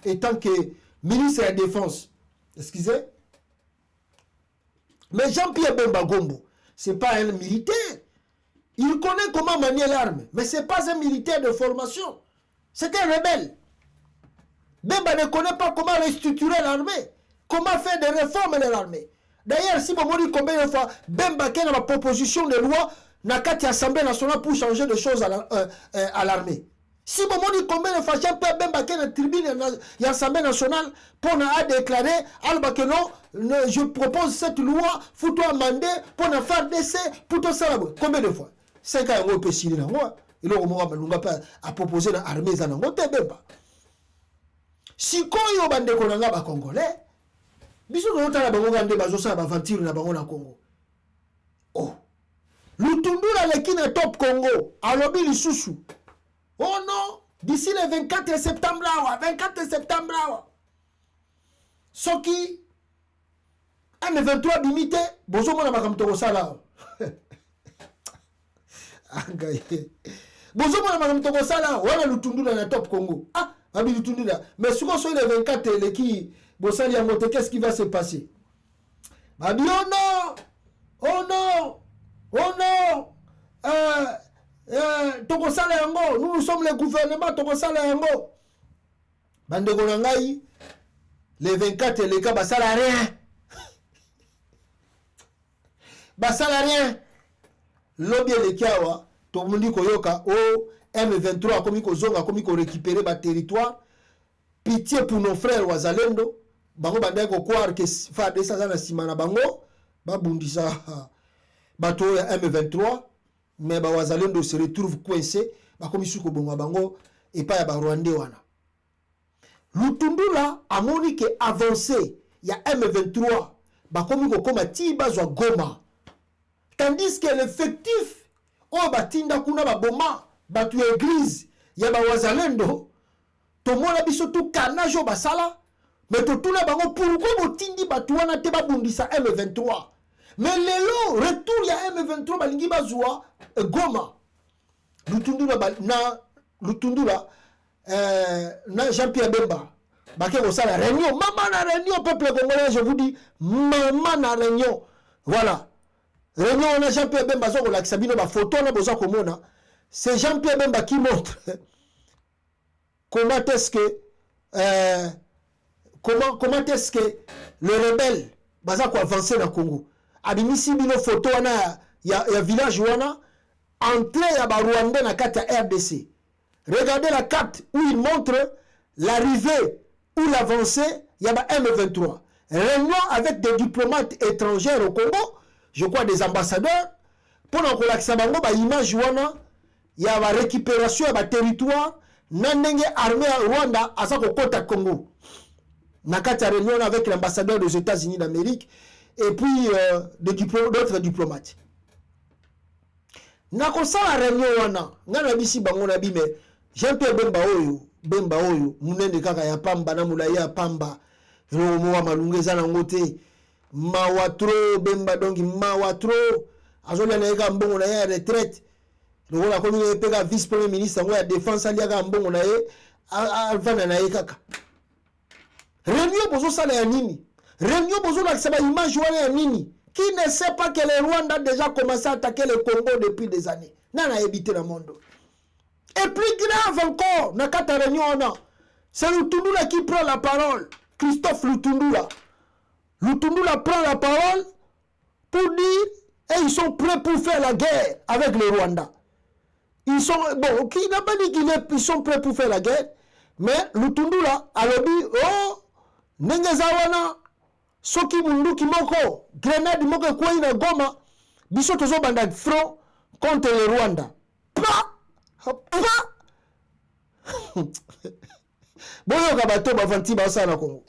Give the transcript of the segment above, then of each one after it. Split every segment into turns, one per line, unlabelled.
étant que ministre de la Défense, excusez, mais Jean-Pierre Bemba Gombo, ce n'est pas un militaire. Il connaît comment manier l'arme, mais ce n'est pas un militaire de formation. C'est un rebelle. Bemba ne connaît pas comment restructurer l'armée, comment faire des réformes de l'armée. D'ailleurs, si vous me dites combien de fois Bemba qui a une proposition de loi n'a qu'à l'Assemblée nationale pour changer de choses à l'armée. Si vous me dites combien de fois Jean-Pierre Bemba qui a une tribune à l'Assemblée nationale pour déclarer que non, je propose cette loi, faut-toi amender pour faire décès, pour tout ça. Combien de fois 5 ans, on peut signer là. Et là, on va proposer l'armée à Bemba. Si on a des Congolais, biso no tala bango ngande bazosa ba aventure na bango na Congo. Oh. Lutundula lekina top Congo, alobi lisusu. Oh non, d'ici le 24 septembre là, 24 septembre là. Soki M23 bimité, bozo mona makamto ko sala. Angaye. Bozo mona makamto ko sala, wana lutundula na top Congo. Ah, abi lutundula. Mais suko so le 24 leki Bossali Amote, qu'est-ce qui va se passer? Bah, dit, oh non! Oh non! Oh non! Tokosala yango, nous sommes le gouvernement, Tokosala yango. Bande Gonangaï, les 24 les cas, basala rien. Basala rien. Lobby les Kiawa, tout le monde dit Koyoka, oh, M23, comme ils zonga, comme ils récupérer le territoire. Pitié pour nos frères Wazalendo. Bango bandai ko croire que fa de ça na simana bango ba bundisa bato ya M23 mais ba Wazalendo se retrouve coincé ba comme suko bongo bango et pas ya ba Rwandais wana. Lutundula amoni que avancé ya M23 ba comme ko koma ti bazwa Goma. Tandis que l'effectif o batinda kuna ba boma batu église ya ba Wazalendo to mona biso tout carnage au basala. Mais tout le monde, pourquoi vous tindi batouana te babundisa M23? Mais lelo, retour ya M23 balingi bazua Goma. Lutundula na Jean-Pierre Bemba. Baké ko sala réunion, maman na réunion peuple congolais, je vous dis, maman na réunion. Voilà. Réunion na Jean-Pierre Bemba zo ko la sabino ba photo na boza ko mona. C'est Jean-Pierre Bemba qui montre comment est-ce que comment est-ce que le rebelle baza ko avancer na Congo abimisi bino photo wana ya village wana entrée ya ba Rwandais na carte ya RDC. Regardez la carte où il montre l'arrivée ou l'avancée ya ba M23. Réunion avec des diplomates étrangers au Congo, je crois des ambassadeurs pour ko lakisa bango ba image wana ya ba récupération ya ba territoire na ndenge armée ya Rwanda asa ko kota Congo. Nakata réunion avec l'ambassadeur des États-Unis d'Amérique et puis d'autres diplomates. Nakosa la réunion wana, ngana bisi bango na bime, Jean-Pierre Bemba oyo, munende kaka ya pamba na mulaya ya pamba, romo wa malungeza na ngote, mawatro Bemba donc mawatro, azona na eka mbongo na ya retraite. Lokola komi peka vice premier ministre ngo ya défense ali aka mbongo na ye, alvana na ye kaka. Réunion bozo sala ya nini? Réunion bozo la saba image wana ya nini? Qui ne sait pas que le Rwanda a déjà commencé à attaquer le Congo depuis des années? Nana habité le monde. Et plus grave encore, nakata réunion c'est Lutundula qui prend la parole. Christophe Lutundula. Lutundula prend la parole pour dire et ils sont prêts pour faire la guerre avec le Rwanda. Ils sont bon, qui n'a pas dit qu'ils sont prêts pour faire la guerre, mais Lutundula a dit oh Nengezawana soki munduki moko grenade moko kwa ina Goma biso tozo banda front contre le Rwanda. Pa boyo kabato bavanti basa na Congo.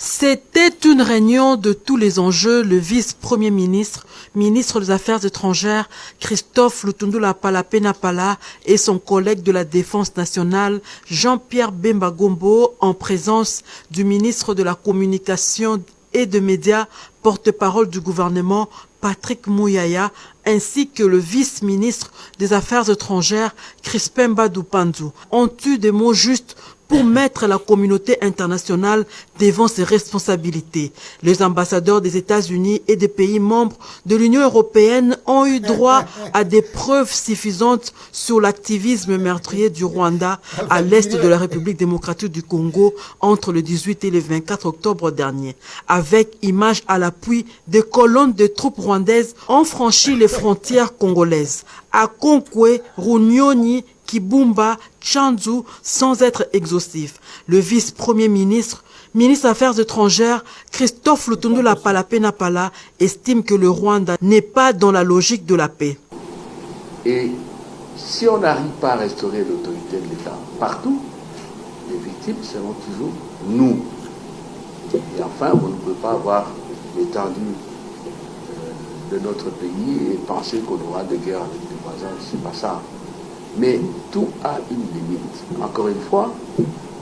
C'était une réunion de tous les enjeux. Le vice-premier ministre, ministre des Affaires étrangères, Christophe Lutundula Palapena Pala et son collègue de la Défense nationale, Jean-Pierre Bemba Gombo, en présence du ministre de la Communication et des Médias, porte-parole du gouvernement, Patrick Mouyaya, ainsi que le vice-ministre des Affaires étrangères, Crispin Badou Pandu, ont eu des mots justes pour mettre la communauté internationale devant ses responsabilités. Les ambassadeurs des États-Unis et des pays membres de l'Union européenne ont eu droit à des preuves suffisantes sur l'activisme meurtrier du Rwanda à l'est de la République démocratique du Congo entre le 18 et le 24 octobre dernier. Avec images à l'appui, des colonnes de troupes rwandaises ont franchi les frontières congolaises. À Konkwe, Runyoni, Kibumba, Tchanzu, sans être exhaustif. Le vice-premier ministre, ministre des Affaires étrangères, Christophe Lutundu Lapalapena Pala, estime que le Rwanda n'est pas dans la logique de la paix.
Et si on n'arrive pas à restaurer l'autorité de l'État partout, les victimes seront toujours nous. Et enfin, on ne peut pas avoir l'étendue de notre pays et penser qu'on aura des guerres avec les voisins, c'est pas ça. Mais tout a une limite. Encore une fois,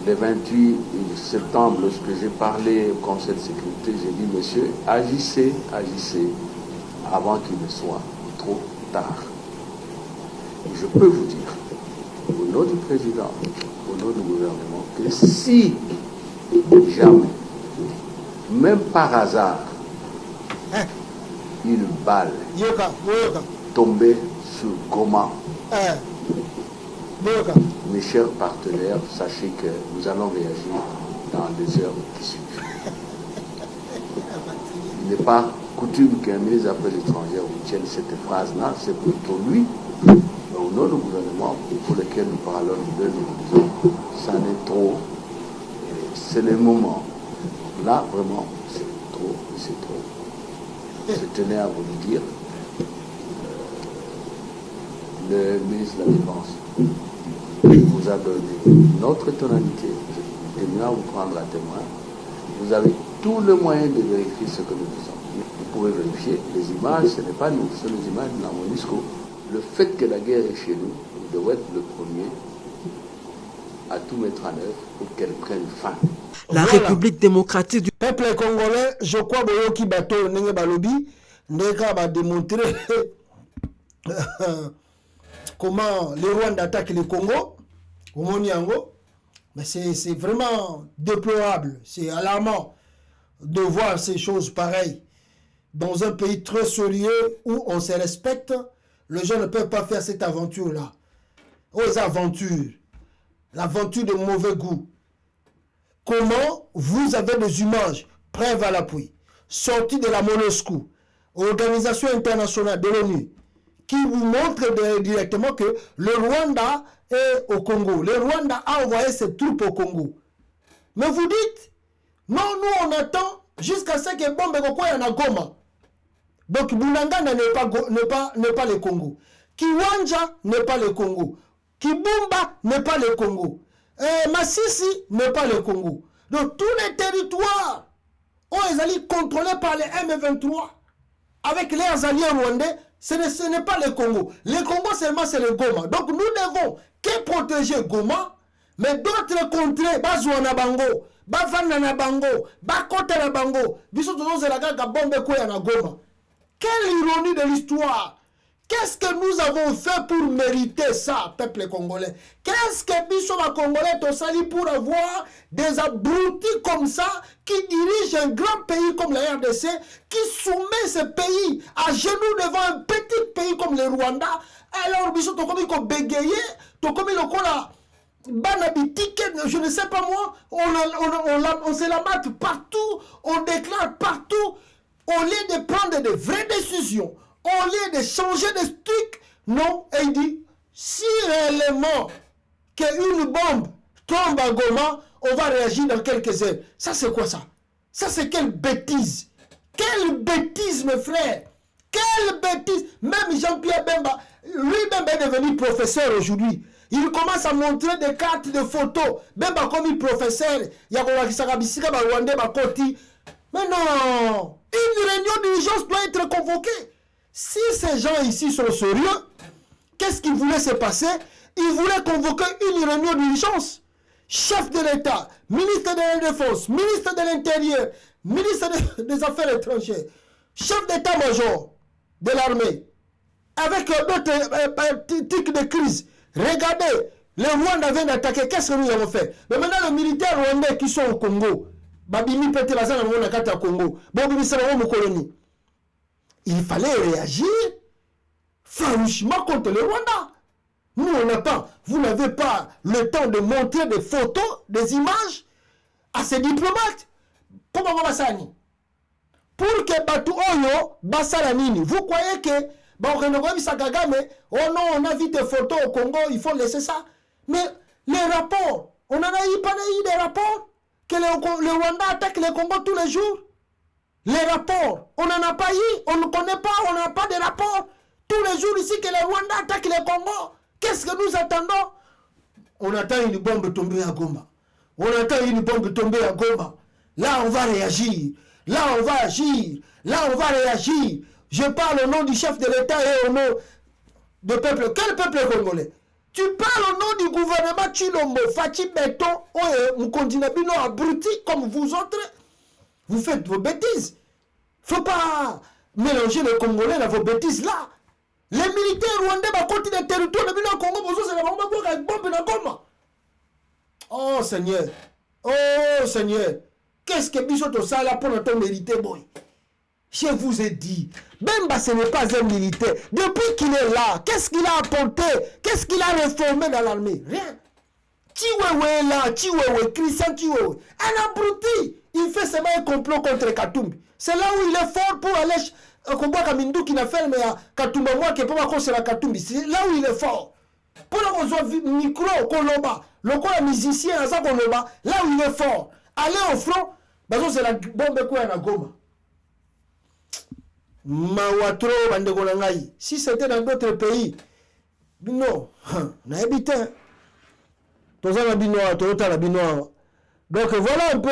le 28 septembre, lorsque j'ai parlé au Conseil de sécurité, j'ai dit, monsieur, agissez avant qu'il ne soit trop tard. Et je peux vous dire, au nom du président, au nom du gouvernement, que si jamais, même par hasard, une balle tombait sur Goma, mes chers partenaires, sachez que nous allons réagir dans les heures qui suivent. Il n'est pas coutume qu'un ministre des Affaires étrangères tienne cette phrase-là, c'est plutôt lui, au nom du gouvernement pour lequel nous parlons, nous disons, ça n'est trop, c'est le moment. Là, vraiment, c'est trop. Je tenais à vous le dire. Le ministre de la Défense vous a donné notre tonalité. Je tenais à vous prendre à témoin. Vous avez tout le moyen de vérifier ce que nous disons. Vous pouvez vérifier les images, ce n'est pas nous, ce sont les images de la MONUSCO. Le fait que la guerre est chez nous, vous devez être le premier à tout mettre en œuvre pour qu'elle prenne fin.
La République démocratique du
peuple congolais, je crois que bateau nenge balobi ndeka va démontrer comment le Rwanda attaque le Congo au Moniango. Mais c'est vraiment déplorable, c'est alarmant de voir ces choses pareilles dans un pays très sérieux où on se respecte. Les gens ne peuvent pas faire cette aventure-là. Aux aventures, l'aventure de mauvais goût. Comment vous avez des images, preuves à l'appui, sorties de la MONUSCO, Organisation internationale de l'ONU, qui vous montrent directement que le Rwanda est au Congo. Le Rwanda a envoyé ses troupes au Congo. Mais vous dites, non, nous on attend jusqu'à ce que bombe y en a Goma. Donc Bunangana n'est pas le Congo. Kiwanja n'est pas le Congo. Kibumba n'est pas le Congo. Massissi n'est pas le Congo. Donc tous les territoires où ils allaient contrôlés par les M23 avec leurs alliés rwandais, ce n'est pas le Congo. Le Congo seulement c'est le Goma. Donc nous devons que protéger Goma, mais d'autres contrées, Bazouana Bango, Bavana Bango, Bakota Bango, Bissotono Zelagaka Bombe Koyana Goma. Quelle ironie de l'histoire! Qu'est-ce que nous avons fait pour mériter ça, peuple congolais? Qu'est-ce que Bissoma Congolais ont sali pour avoir des abrutis comme ça qui dirigent un grand pays comme la RDC, qui soumet ce pays à genoux devant un petit pays comme le Rwanda? Alors, Bissoma Congolais ont bégayé, comme il a Banabitike, je ne sais pas moi, on se la mate partout, on déclare partout, au lieu de prendre de vraies décisions. Au lieu de changer de truc, non, et il dit, si réellement qu'une bombe tombe à Goma, on va réagir dans quelques heures. Ça c'est quoi ça? Ça c'est quelle bêtise? Quelle bêtise mes frères? Quelle bêtise? Même Jean-Pierre Bemba, lui-même est devenu professeur aujourd'hui. Il commence à montrer des cartes de photos. Bemba comme il professeur, il y a Rwandais, mais non, une réunion d'urgence doit être convoquée. Si ces gens ici sont sérieux, qu'est-ce qu'ils voulaient se passer? Ils voulaient convoquer une réunion d'urgence. Chef de l'État, ministre de la Défense, ministre de l'Intérieur, ministre des Affaires étrangères, chef d'état-major de l'armée, avec d'autres tics de crise. Regardez, Le Rwanda vient d'attaquer. Qu'est-ce que nous avons fait? Mais maintenant, les militaires rwandais qui sont au Congo, Babimi Pete Bazana Monakata Congo, Babimi Salamo colonie. Il fallait réagir farouchement contre le Rwanda. Nous, on n'a pas, vous n'avez pas le temps de montrer des photos, des images à ces diplomates. Comment on va ça? Pour que Batu Oyo, Basala Nini, vous croyez que, oh non, on a vu des photos au Congo, il faut laisser ça. Mais les rapports, on n'en a eu pas eu des rapports que le Rwanda attaque le Congo tous les jours. Les rapports, on n'en a pas eu, on ne connaît pas, on n'a pas de rapports. Tous les jours ici que le Rwanda attaque le Congo. Qu'est-ce que nous attendons? On attend une bombe tomber à Goma. On attend une bombe tomber à Goma. Là, on va réagir. Là, on va agir. Là, on va réagir. Je parle au nom du chef de l'État et au nom du peuple. Quel peuple congolais? Tu parles au nom du gouvernement Chilombo, Fachi Beton, Mukondinabino abruti comme vous autres. Vous faites vos bêtises. Il ne faut pas mélanger les Congolais à vos bêtises là. Les militaires rwandais vont continuer le territoire de le Congo, c'est la bombe de Goma. Oh Seigneur. Oh Seigneur. Qu'est-ce que Bisoto ça là pour notre mérité, boy? Je vous ai dit, Bemba ce n'est pas un militaire. Depuis qu'il est là, qu'est-ce qu'il a apporté? Qu'est-ce qu'il a réformé dans l'armée? Rien. Chiwewe là, Chiwewe, Christian Chiwewe. Un abruti. Il fait seulement un complot contre Katumbi. C'est là où il est fort pour aller combat Kamindu qui n'a fait mais Katumba moi qui peut pas conseiller la Katumbi. C'est là où il est fort. Pour le micro Koloba, le quoi musicien ça Koloba, là où il est fort. Aller au front, c'est la bombe quoi na Goma. Mawatro bandeko nangai. Si c'était dans d'autres pays, non, na habité. Toza na binoa, tota na binoa. Donc voilà un peu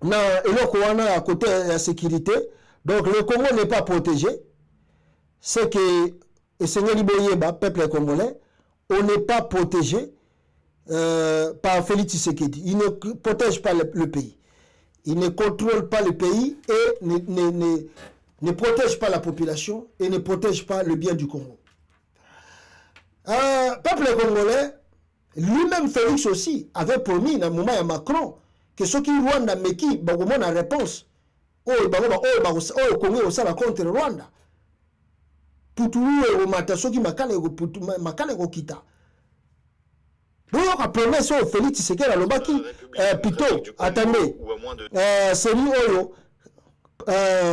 à côté de la sécurité. Donc le Congo n'est pas protégé. C'est que le Seigneur Liboyeba, peuple congolais, on n'est pas protégé par Félix Tshisekedi. Il ne protège pas le pays. Il ne contrôle pas le pays et ne protège pas la population et ne protège pas le bien du Congo. Peuple congolais, lui-même Félix aussi, avait promis dans le moment à Macron que ceux qui Rwanda meki bagomona la réponse au Congo au sala contre Rwanda putulu au mata ceux qui makale ko kita donc la promesse au Félix Tshisekedi alobaki plutôt attendez c'est lui oyo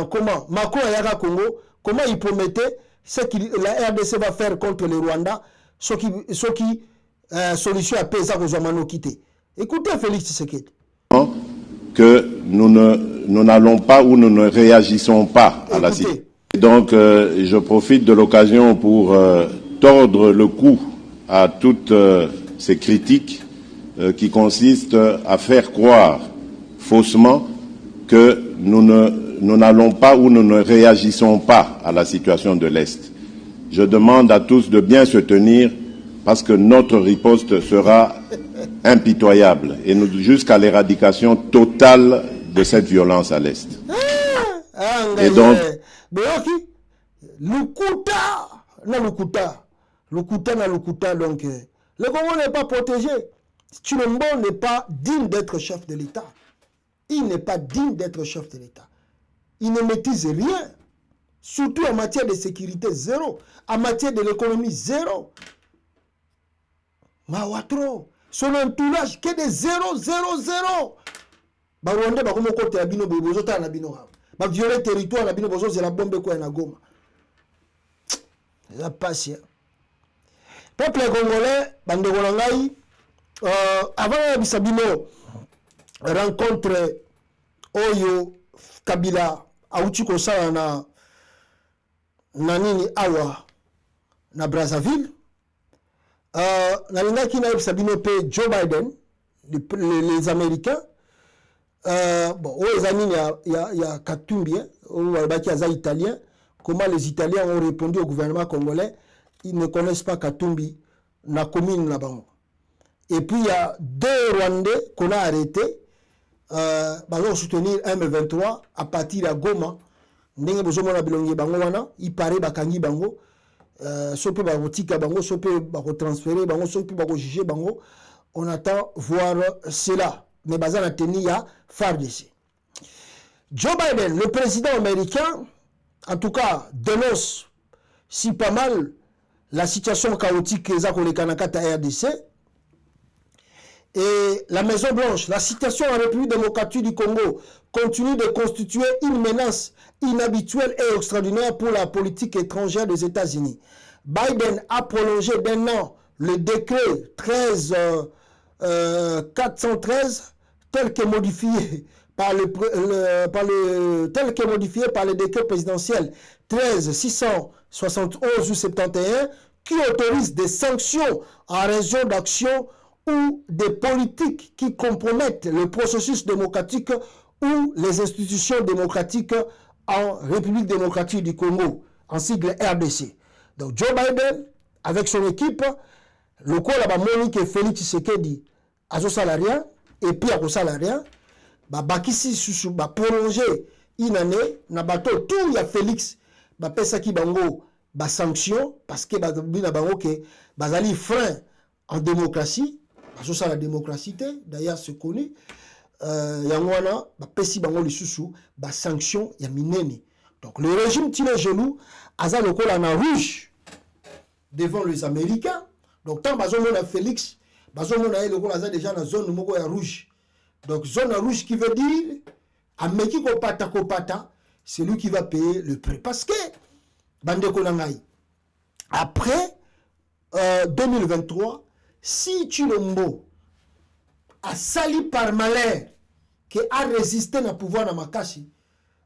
comment Macron ayaka Congo comment il promettait ce que la RDC va faire contre le Rwanda ceux qui solution à paix aux Zamano quitté. Écoutez Félix Tshisekedi.
Que nous n'allons pas ou nous ne réagissons pas à la situation. Donc, je profite de l'occasion pour tordre le cou à toutes ces critiques qui consistent à faire croire faussement que nous n'allons pas ou nous ne réagissons pas à la situation de l'Est. Je demande à tous de bien se tenir parce que notre riposte sera impitoyable et jusqu'à l'éradication totale de cette violence à l'Est. Et donc...
donc le Congo n'est pas protégé. Chilombo n'est pas digne d'être chef de l'État. Il n'est pas digne d'être chef de l'État. Il ne maîtrise rien. Surtout en matière de sécurité, zéro. En matière de l'économie, zéro. Mawatro. Son entourage, que des 0, 0, 0. Rwanda, comme côté la bino, bozota na bino. Ba violer territoire la bino, bozo c'est la bombe quoi na Goma. La passe. Peuple congolais, bande Golangai, avant Bisabino rencontre Oyo Kabila auti ko sala na nini awa na Brazzaville. Nalingaki na Sabino pe Joe Biden, les Américains, bon, aux amis, il y a Katumbi, il y a Italien. Comment les Italiens ont répondu au gouvernement congolais? Ils ne connaissent pas Katumbi, na commune là-bas. Et puis il y a 2 Rwandais qu'on a arrêtés, pour soutenir M23 à partir de Goma. Il paraît bakangi bango. sope bakotika bango, sope bakotransférer bango, sope bakojuger bango. On attend voir cela. Mais baza na teni ya FARDC. Joe Biden, le président américain, en tout cas, dénonce si pas mal la situation chaotique que za koleka na kata RDC. Et la Maison Blanche, la situation en République démocratique du Congo continue de constituer une menace inhabituelle et extraordinaire pour la politique étrangère des États-Unis. Biden a prolongé d'un an le décret 413 tel que modifié par le décret présidentiel 13671 ou 71 qui autorise des sanctions en raison d'actions ou des politiques qui compromettent le processus démocratique ou les institutions démocratiques en République démocratique du Congo, en sigle RDC. Donc Joe Biden, avec son équipe, le quoi là-bas, Monique et Félix Tshisekedi, à son salarié, et puis à son salarié, bakisi sous prolonger une année, na bateau, tout y a Félix, pesa ki bango, sanction, parce que na bango que bazali frein en démocratie, ça la démocratie, d'ailleurs c'est connu, yangwana, pesi bango li susu, sanction, ya mineni. Donc le régime tire genou, aza le col en rouge devant les Américains. Donc tant bazomon a Félix, bazomon a le col aza déjà dans zone moko ya rouge. Donc zone rouge qui veut dire, ameki kopata, c'est lui qui va payer le prix. Parce que, bande konangai, après 2023, si Chilombo a sali par malheur, qui a résisté à pouvoir dans Makashi,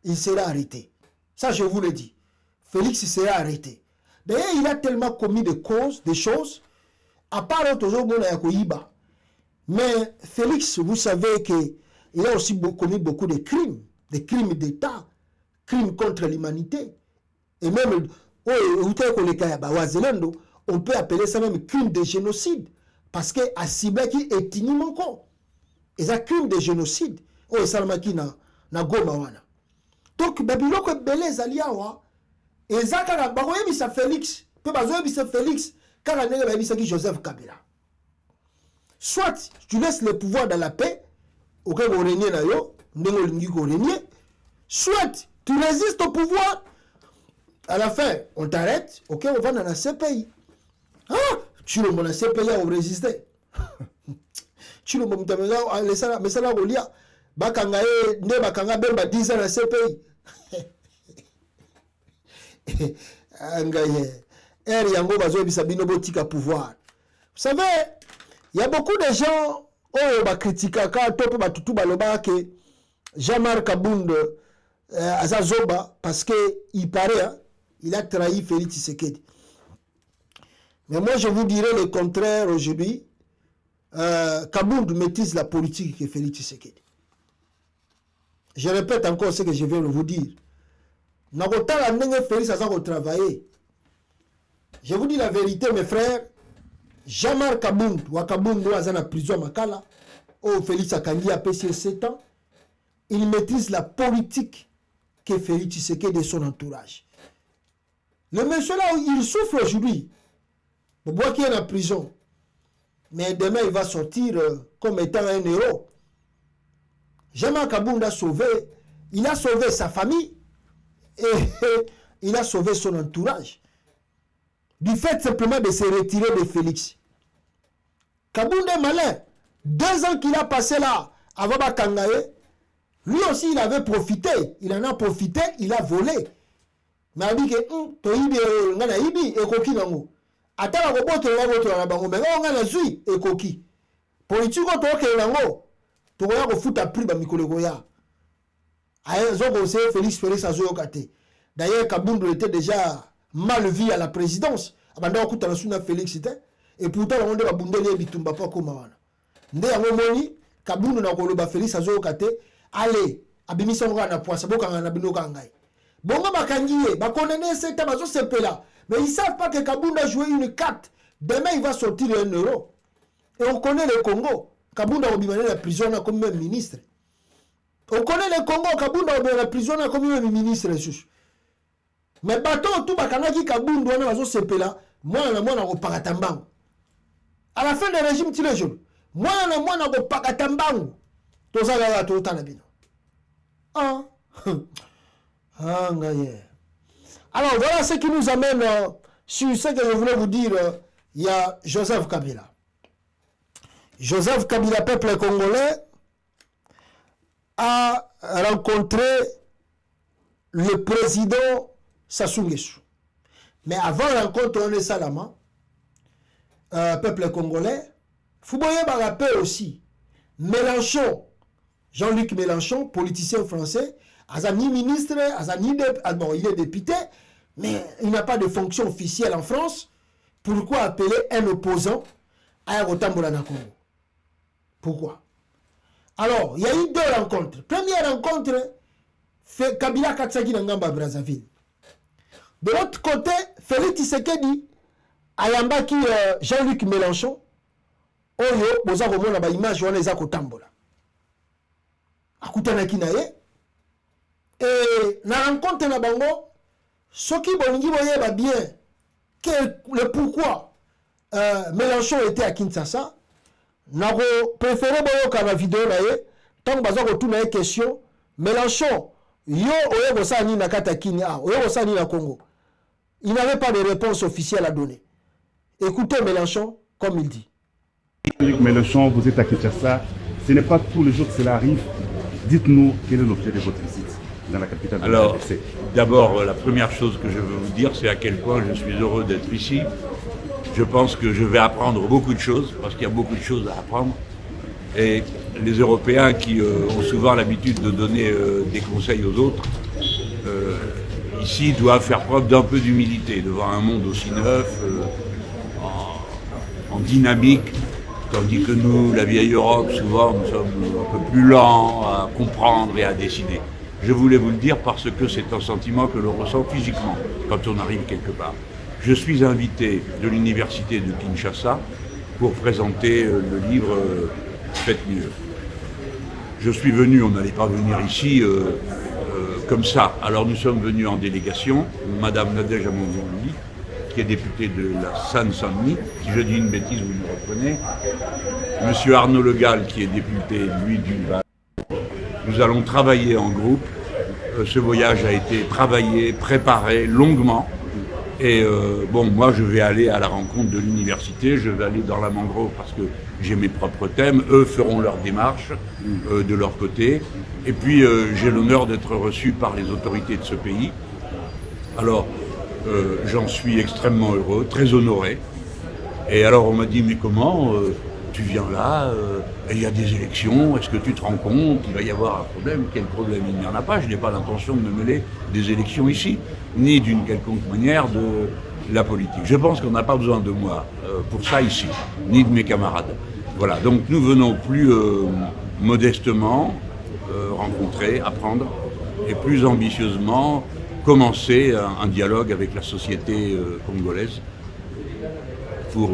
il sera arrêté. Ça, je vous le dis. Félix sera arrêté. D'ailleurs, il a tellement commis des choses, à part toujours Yakoyiba. Mais Félix, vous savez qu'il a aussi commis beaucoup de crimes d'État, crimes contre l'humanité. Et même, on peut appeler ça même crime de génocide. Parce que à Sibaki est inimoko. Et ça crime de génocide. Oh, Salmaki na goma wana. Donc, babiloko belé zaliawa. Et ça, quand baroye bisa Félix, peut bazoye bisa Félix, quand on a bisa qui Joseph Kabila. Soit tu laisses le pouvoir dans la paix, auquel on règne na yo, soit tu résistes au pouvoir, à la fin, on t'arrête, ok, on va dans la CPI. Ah, tu le mon CPI, on résiste. Tu le mon tamela, mais ça là, on lit, bakanga ne bakanga bemba 10 ans la CPI. Angaye, yango bazo bisabino botika pouvoir. Vous savez, il y a beaucoup de gens qui critiquent que Jean-Marc Abound Azazoba parce qu'il paraît, il a trahi Félix Tshisekedi. Mais moi, je vous dirais le contraire aujourd'hui. Kabound maîtrise la politique que Félix Tshisekedi. Je répète encore ce que je viens de vous dire. Félix a travaillé. Je vous dis la vérité, mes frères. Jean-Marc Kabound, Wakabound doit en prison Makala, oh Félix Akangi a passé 7 ans, il maîtrise la politique que Félix Tshisekedi de son entourage. Le monsieur là, il souffre aujourd'hui. Le bois qui est en prison. Mais demain, il va sortir comme étant un héros. Jean-Marc Kabound a sauvé, il a sauvé sa famille et il a sauvé son entourage. Du fait simplement de se retirer de Félix. Kabound est malin. 2 ans qu'il a passé là, avant Bakangaye, lui aussi il avait profité. Il en a profité, il a volé. Mais il a dit que, Ibi, Ekoki Nango. Attends, la robote, la bango, mais on a la zui, Ekoki. Politique, on a Nango. Tu vas foutre à prix, Bamikole Goya. Félix a joué. D'ailleurs, Kabound était déjà mal vu à la présidence. Abanda okuta na suna Félix était et pourtant on de babundeli bitumba pa koma wana. Nde yango moni Kabound na koloba Félix azokate allez abimisa ngo na poisa boka na binoka ngai. Bongo bakangiye ba condamner cette bazo sepela mais ils savent pas que Kabound a joué une carte. Demain il va sortir 1 euro. Et on connaît le Congo. Kabound a obimana la prison comme même ministre. On connaît le Congo, Kabound a obimana la prison comme même ministre. Mais bateau tout bakanaki kabundu wana bazo sepela mwana ko pakata mbangu. À la fin du régime Tilejour, mwana ko pakata mbangu. Toza la to tana bino. Ah. Ah ngaye. Alors voilà ce qui nous amène sur ce que je voulais vous dire. Il y a Joseph Kabila. Joseph Kabila, peuple congolais, a rencontré le président Sassou Nguesso. Mais avant la rencontre, on est Salama, peuple congolais, Fouboye Barapé aussi, Mélenchon, Jean-Luc Mélenchon, politicien français, Azani ministre, bon, il est député, mais il n'a pas de fonction officielle en France. Pourquoi appeler un opposant à Rotambola na Congo? Pourquoi? Alors, il y a eu deux rencontres. Première rencontre, fait Kabila Katsagi Nangamba Brazzaville. De l'autre côté, Félix Tshisekedi, Ayambaki Jean-Luc Mélenchon, Oyo, Boza Romona ba image wana eza kotambola. Akutanaki na ye. Et na rencontre na bango, soki bolingi boyeba bien que le pourquoi Mélenchon était à Kinshasa, nako préféré boyoka na vidéo na ye, tant baza ko tuna question, Mélenchon, yo oyo bosani na kata Kenya, oyo bosani na Congo. Il n'avait pas de réponse officielle à donner. Écoutez Mélenchon comme il dit.
Mélenchon, vous êtes à Kinshasa, ce n'est pas tous les jours que cela arrive. Dites-nous quel est l'objet de votre visite dans la capitale de la RDC.
D'abord, la première chose que je veux vous dire, c'est à quel point je suis heureux d'être ici. Je pense que je vais apprendre beaucoup de choses, parce qu'il y a beaucoup de choses à apprendre. Et les Européens qui ont souvent l'habitude de donner des conseils aux autres, ici doivent faire preuve d'un peu d'humilité devant un monde aussi neuf, en dynamique, tandis que nous, la vieille Europe, souvent nous sommes un peu plus lents à comprendre et à décider. Je voulais vous le dire parce que c'est un sentiment que l'on ressent physiquement quand on arrive quelque part. Je suis invité de l'université de Kinshasa pour présenter le livre Faites mieux. Je suis venu, on n'allait pas venir ici comme ça. Alors nous sommes venus en délégation, Madame Nadège Amon-Zouli, qui est députée de la Seine-Saint-Denis, si je dis une bêtise, vous me reprenez. Monsieur Arnaud Le Gall, qui est député, lui, du Var. Nous allons travailler en groupe. Ce voyage a été travaillé, préparé longuement. Et bon, moi, je vais aller à la rencontre de l'université. Je vais aller dans la mangrove parce que j'ai mes propres thèmes. Eux feront leur démarche de leur côté. Et puis, j'ai l'honneur d'être reçu par les autorités de ce pays. Alors, j'en suis extrêmement heureux, très honoré. Et alors, on m'a dit, mais comment tu viens là, il y a des élections, est-ce que tu te rends compte qu'il va y avoir un problème? Quel problème? Il n'y en a pas, je n'ai pas l'intention de me mêler des élections ici, ni d'une quelconque manière de la politique. Je pense qu'on n'a pas besoin de moi pour ça ici, ni de mes camarades. Voilà, donc nous venons plus modestement rencontrer, apprendre, et plus ambitieusement commencer un dialogue avec la société congolaise pour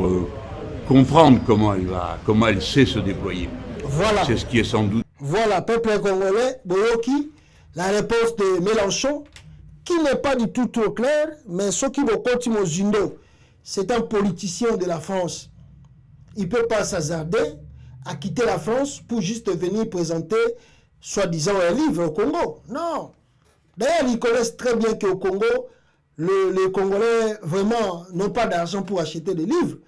comprendre comment elle sait se déployer.
Voilà.
C'est ce qui est sans doute.
Voilà, peuple congolais, Boyoki, la réponse de Mélenchon, qui n'est pas du tout trop claire, mais ce qui me continue Zindo, c'est un politicien de la France. Il ne peut pas s'hasarder à quitter la France pour juste venir présenter, soi-disant, un livre au Congo. Non. D'ailleurs, ils connaissent très bien qu'au Congo, les Congolais, vraiment, n'ont pas d'argent pour acheter des livres.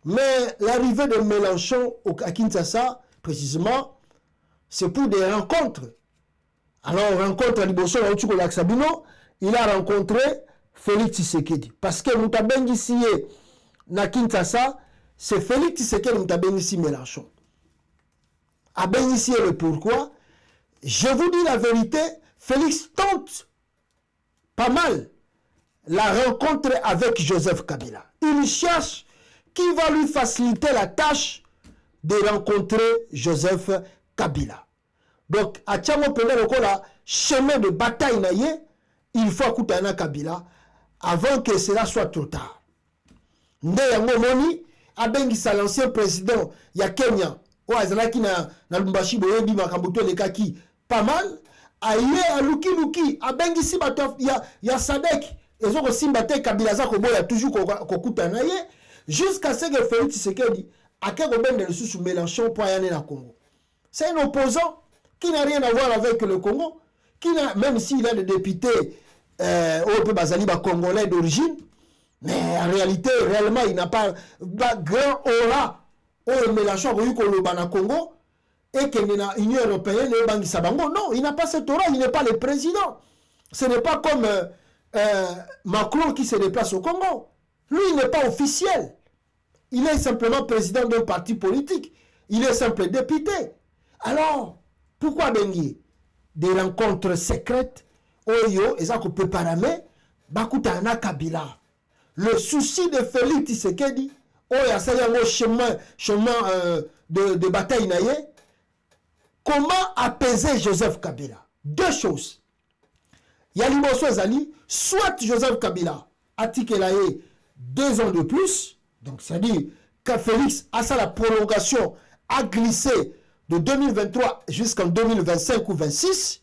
Mais l'arrivée de Mélenchon à Kinshasa, précisément, c'est pour des rencontres. Alors, rencontre à Liboso, il a rencontré Félix Tshisekedi. Parce que Moutabengi ici, na Kinshasa, c'est Félix Tshisekedi Moutabengi ici Mélenchon. A ici le pourquoi. Je vous dis la vérité, Félix tente pas mal la rencontre avec Joseph Kabila. Il cherche qui va lui faciliter la tâche de rencontrer Joseph Kabila. Donc, à Tchamo Penda, chemin de bataille, il faut écouter Kabila avant que cela soit trop tard. Nde yango moni, abengisa l'ancien président ya Kenya, Oazalaki na Lumbashi Boyebi Makambuto Lekaki, pas mal, aye aluki luki abengisi bato ya Sadek ezo ko simba te Kabila za ko boya toujours ko kutana ye jusqu'à ce que Félix Tshisekedi ake ko bende le sous Mélenchon pour aller na Congo. C'est un opposant qui n'a rien à voir avec le Congo, qui n'a, même s'il a des députés au peu bazali ba congolais d'origine, mais en réalité réellement il n'a pas grand aura au Mélenchon ko yuko loba na Congo. Et que l'Union européenne est Bangi Sabango. Non, il n'a pas cette aura, il n'est pas le président. Ce n'est pas comme Macron qui se déplace au Congo. Lui, il n'est pas officiel. Il est simplement président d'un parti politique. Il est simple député. Alors, pourquoi Bengi? Des rencontres secrètes, Oyo, et ça qu'on peut paramer, Bakutana Kabila. Le souci de Félix Tshisekedi, Oya, c'est un chemin de bataille naïe. Comment apaiser Joseph Kabila? Deux choses. Il y a l'immotion Zali, soit Joseph Kabila a tiqué 2 ans de plus, donc c'est-à-dire que Félix a ça la prolongation a glissé de 2023 jusqu'en 2025 ou 26.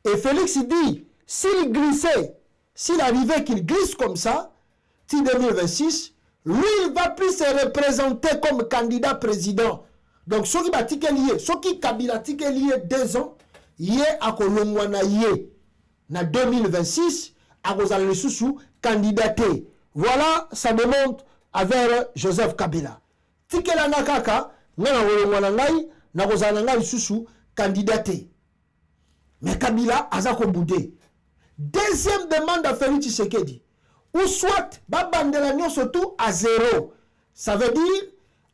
Et Félix il dit, s'il glissait, s'il arrivait qu'il glisse comme ça, si 2026, lui il va plus se représenter comme candidat président. Donc, ce qui va tiquer lié, ce qui Kabila tiqué lié 2 ans, yé à Kolongwana yé, na 2026, à Kozal Soussou, candidaté. Voilà, ça demande avec Joseph Kabila. Tiqué la nakaka, n'a Kolongwana ngai, na Kozal Soussou, candidaté. Mais Kabila, Azako Boudé. Deuxième demande à Félix Tshisekedi. Ou soit, Babandela surtout à 0. Ça veut dire,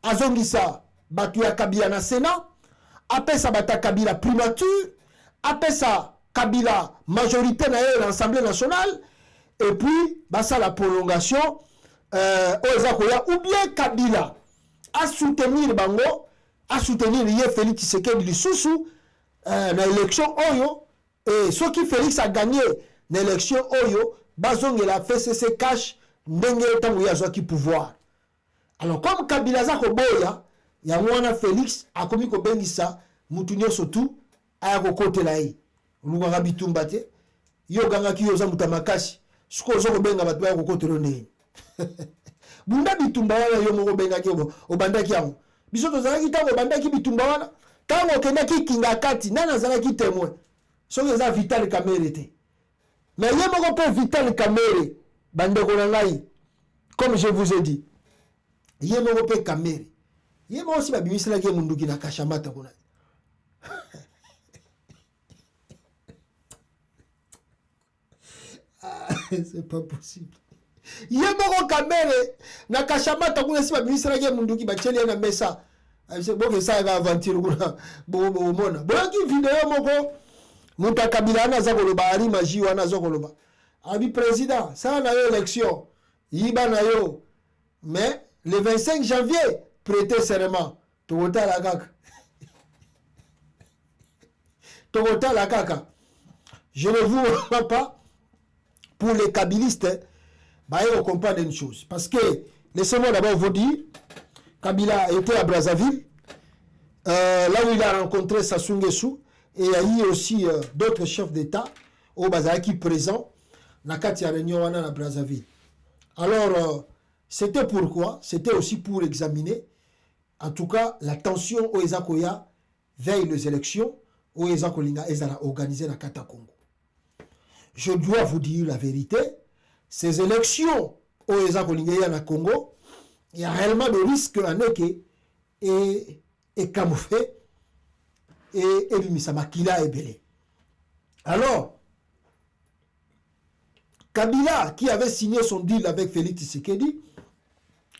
Azongisa. Batuya Kabila na Sénat, après ça bata Kabila primature, après ça Kabila majorité na l'Assemblée nationale, et puis bah ça la prolongation ou bien Kabila à soutenir Bango, à soutenir Félix Tshisekedi Lisusu na élection Oyo, et ce qui Félix a gagné na élection Oyo, bazong il a fait CC cash ndenge tango ya qui pouvoir. Alors comme Kabila za ko boya ya mwana Félix akomi ko bengisa mutu nyonso tu aya ko kotela ye oluka ka bitumba te yo ganga ki yoza muta makasi suko zo ko benga batu ya ko kotelo ne bunda bitumba wana yo moko benga ki obanda ki yango biso to zala ki tango banda ki bitumba wana tango kenda ki kinga kati nana zala ki témoin soki za Vital Kamerhe te mais ye moko pe Vital Kamerhe bande ko ngai comme je vous ai dit ye moko pe Kamerhe il m'a aussi babimisi la mundu ki na kashamata kuna. C'est pas possible. Il m'a Kamerhe na kashamata kuna si babimisi la mundu ki bacheli na mesa. C'est bon que ça va aventure kuna bo mona. Bon ki vidéo moko muta Kabila na za koloba ari maji wana za koloba. Abi président, ça na élection. Yiba na yo. Mais le 25 janvier prêter serment. Togota la kaka. Togota la kaka. Je ne vous vois pas. Pour les kabilistes, bah, ils comprennent une chose. Parce que, laissez-moi d'abord vous dire, Kabila était à Brazzaville, là où il a rencontré Sassou Nguesso, et il y a eu aussi d'autres chefs d'État au Bazaki présents, dans la réunion à Brazzaville. Alors, c'était pourquoi? C'était aussi pour examiner, en tout cas, la tension au Ezakoya veille les élections, au Ezakolinga Ezara organisé dans Kata Congo. Je dois vous dire la vérité, ces élections au Ezakolinga na Congo, il y a réellement de risques en eke et camouflé et Bimisama-Kila et Belé. Alors, Kabila, qui avait signé son deal avec Félix Tshisekedi,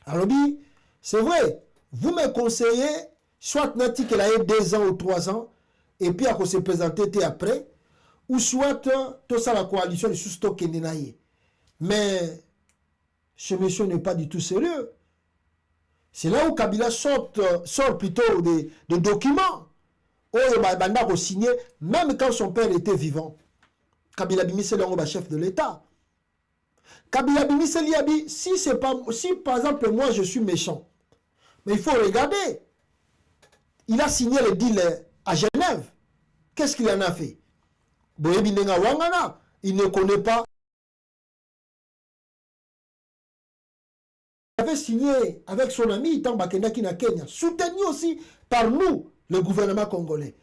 alors dit, c'est vrai, vous me conseillez, soit Nati qu'elle a eu 2 ans ou 3 ans, et puis à se présenter après, ou soit tout ça la coalition de Sousto Kendenaye. Mais ce monsieur n'est pas du tout sérieux. C'est là où Kabila sort plutôt des documents. Oh, Banda a signé, même quand son père était vivant. Kabila Bimise est chef de l'État. Kabila Bimise a dit, si par exemple moi je suis méchant, mais il faut regarder. Il a signé le deal à Genève. Qu'est-ce qu'il en a fait? boyebi ndenga wangana, il ne connaît pas. Il avait signé avec son ami Tamba Kendaki na Kenya, soutenu aussi par nous, le gouvernement congolais.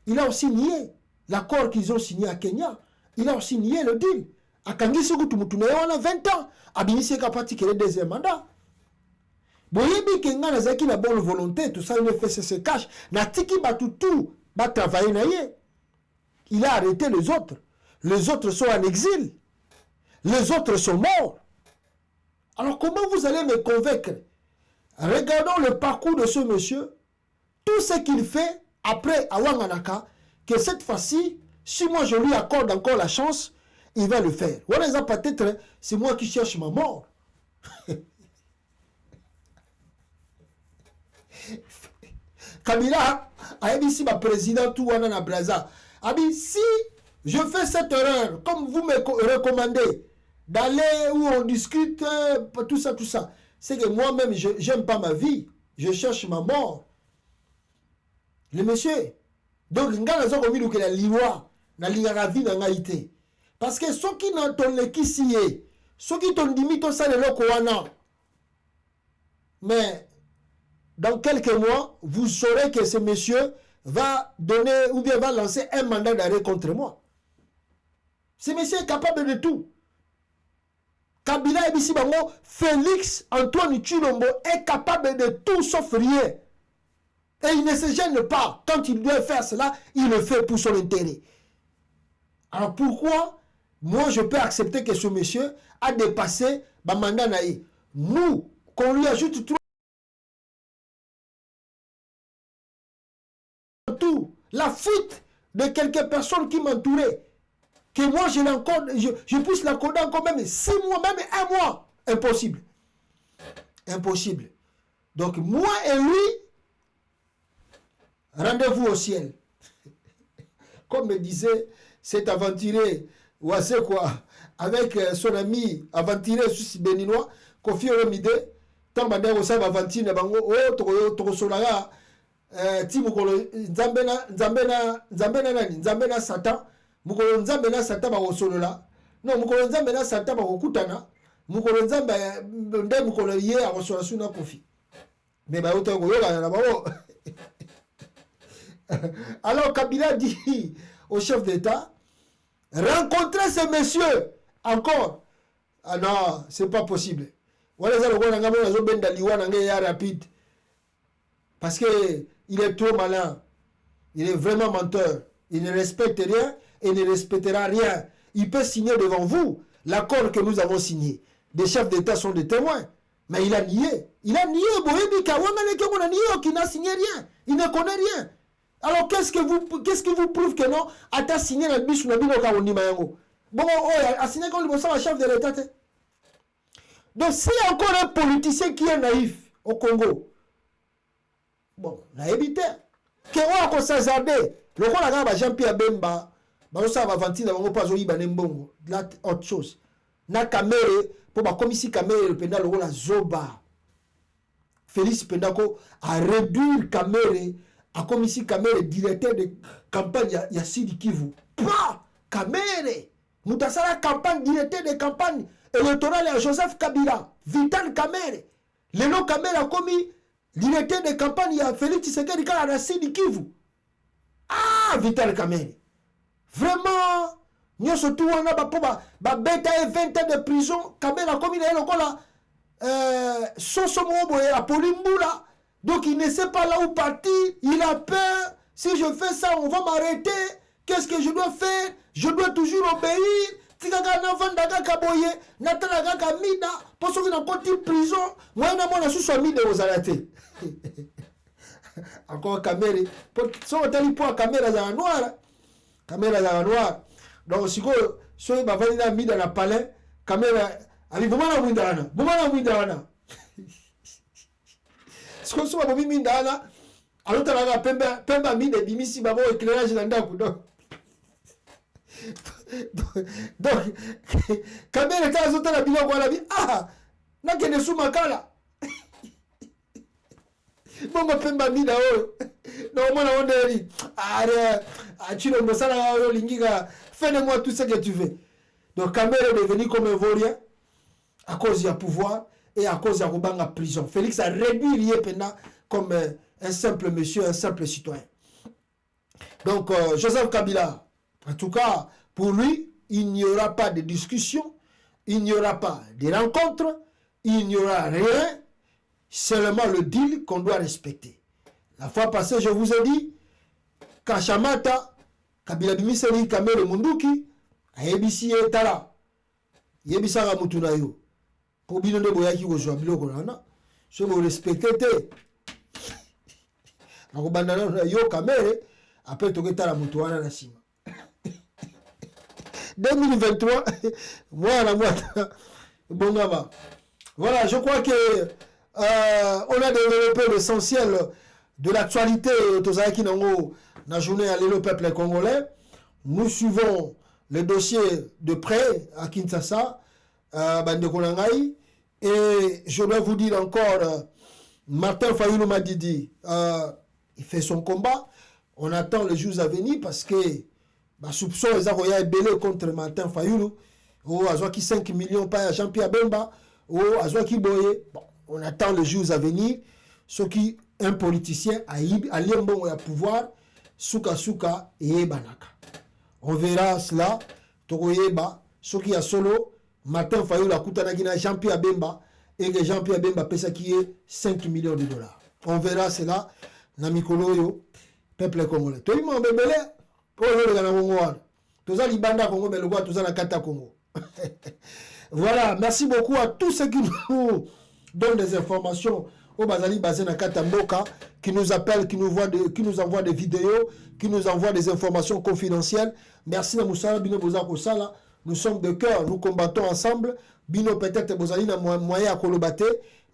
Il a aussi nié l'accord qu'ils ont signé à Kenya. Il a aussi nié le deal. A Kangisi Gutumutuné, on a 20 ans. A Binisi Kapati qui est le deuxième mandat. Boyebi Kenga Nazaki la bonne volonté, tout ça, il fait se cache. Na Tiki Batutu, va travailler naïe. Il a arrêté les autres. Les autres sont en exil. Les autres sont morts. Alors comment vous allez me convaincre? Regardons le parcours de ce monsieur. Tout ce qu'il fait après Awanganaka, que cette fois-ci, si moi je lui accorde encore la chance, il va le faire. Voilà, peut-être, c'est moi qui cherche ma mort. Kabila a dit si ma président tout na Braza a dit si je fais cette erreur comme vous me recommandez d'aller où on discute tout ça, c'est que moi-même j'aime pas ma vie, je cherche ma mort. Le monsieur donc ngana zo komi que la liwa na linga vie na ngaité parce que ceux qui n'entendent les kisié ceux qui t'ont dit to ça le loko wana mais dans quelques mois, vous saurez que ce monsieur va donner ou bien va lancer un mandat d'arrêt contre moi. Ce monsieur est capable de tout. Kabila et Bissibango, Félix Antoine Tshilombo est capable de tout sauf rien. Et il ne se gêne pas. Quand il doit faire cela, il le fait pour son intérêt. Alors pourquoi moi je peux accepter que ce monsieur a dépassé ma mandat naï? Nous, qu'on lui ajoute tout la fuite de quelques personnes qui m'entouraient, que moi je puisse l'accorder encore même 6 mois, même 1 mois. Impossible. Impossible. Donc moi et lui, rendez-vous au ciel. Comme me disait cet aventurier, ou c'est quoi, avec son ami aventurier suisse béninois, Kofi Olomide, tant que vous savez aventure, oh, Solaga. Ti mukolo nzambe na satan mukolo nzambe na satan ba osolola no mukolo nzambe na satan ba kokutana mukolo nzambe nde mukolo ye a osola suna kofi mais ba oto ko yoga na babo. Alors Kabila dit au chef d'État rencontrer ce monsieur encore. Ah non, c'est pas possible. Wala za lokona ngamo na zo benda liwa na nge ya rapide. Parce que il est trop malin. Il est vraiment menteur. Il ne respecte rien et ne respectera rien. Il peut signer devant vous l'accord que nous avons signé. Des chefs d'État sont des témoins. Mais il a nié. Il a nié. Qui n'a signé rien. Il ne connaît rien. Alors qu'est-ce qui vous prouve que non? A ta signé la biche ou la biche bon, a signé comme le chef de l'État. Donc s'il y a encore un politicien qui est naïf au Congo, bon, na évité que on a s'azardé le rôle à Jean-Pierre Bemba ba ça va vantir bango pas oyiba nembongo là autre chose na caméré pour ba commissaire caméré le pendant le rôle à Zoba Félix Pendako a réduire caméré a commissaire caméré directeur de campagne ya Sidi Kivu pas caméré mutasala campagne directeur de campagne électorale à Joseph Kabila Vital Kamere le nom Kamere a commis directeur de campagne, il y a Félix Tshisekedi qui a la Sidi Kivu. Ah, Vital Kamere. Vraiment, nous surtout on a ba bêta et 20 ans de prison. Kamere a commis la Polimbula. Donc il ne sait pas là où partir. Il a peur. Si je fais ça, on va m'arrêter. Qu'est-ce que je dois faire? Je dois toujours obéir. Tikaka na vandaga kaboye, natalaga kamida, poso ki na koti prison, moi na mona sous mide aux alaté. Encore caméra, so tali po caméra za noir, caméra za noir. Donc siko so ba vali na mida na palais, caméra ali bumana mwindana. Siko so ba mwindana, alotalaga pemba mide bimisi babo éclairage na ndaku donc. Donc Kabila quand ils ont la biloko la vie ah n'a que des sous makala bongo pemba mina oyo normalement on dit tu le mosala oyo lingika fais-moi tout ce que tu veux. Donc Kamere est devenu comme un vaurien à cause du pouvoir et à cause de la prison. Félix a réduit Liepena comme un simple monsieur, un simple citoyen. Donc Joseph Kabila, en tout cas pour lui, il n'y aura pas de discussion, il n'y aura pas de rencontre, il n'y aura rien, seulement le deal qu'on doit respecter. La fois passée, je vous ai dit, Kachamata, Kabila Bimiseli, Kamere Munduki, Ayebisi Etala, Yebisara Mutunayo, pour bien de Boyaki Ojoa Biloko Nana, je vous respecte. Yo Kamere, après Toketala Mutuana Nasima. 2023, voilà, voilà, je crois que on a développé l'essentiel de l'actualité de la journée à l'île peuple congolais. Nous suivons le dossier de près à Kinshasa, et je dois vous dire encore, Martin Fayulu m'a dit, il fait son combat. On attend les jours à venir parce que soupçon est belé contre Martin Fayulu. Oh, Azwaki 5 millions pas à Jean-Pierre Bemba. Oh, Azwaki Boye. Bon, on attend les jours à venir. Ce qui, un politicien a liembon au pouvoir, souka et banaka. On verra cela. Tokoyeba, ce qui a solo, Martin Fayulu a koutanagina Jean-Pierre Bemba et que Jean-Pierre Bemba pesa qui est 5 millions de dollars. On verra cela. Namikoloyo, peuple congolais. Toi, il m'a bébélé. Voilà, merci beaucoup à tous ceux qui nous donnent des informations au Bazali Bazena Katamboka, qui nous appellent, qui nous envoient des vidéos, qui nous envoient des informations confidentielles. Merci à Moussala Bino Bozako Sala. Nous sommes de cœur, nous combattons ensemble. Bino peut-être Bozali n'a moyen à Kolobate,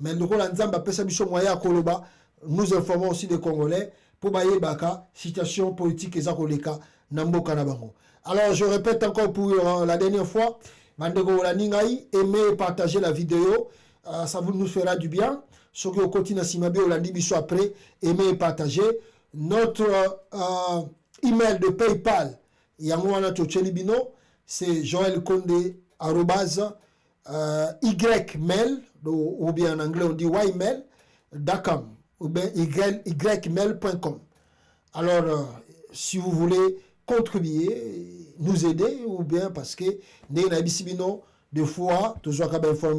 mais nous Nzamba Pesa Bicho moyen à Koloba. Nous informons aussi des Congolais pour Baye Baka, situation politique et Zakoleka, Namboka Nabango. Alors, je répète encore pour la dernière fois, Mandego Olaningai, aimez et partagez la vidéo, ça vous nous fera du bien. Ceux qui ont continué à s'imaginer au lundi biso après, aimez et partagez. Notre email de PayPal, Yangwana Tchochelibino, c'est joelkonde@ymail, ou bien en anglais on dit ymail.com. ou bien ymail.com. Alors, si vous voulez contribuer, nous aider, ou bien parce que nous avons des fois, toujours information.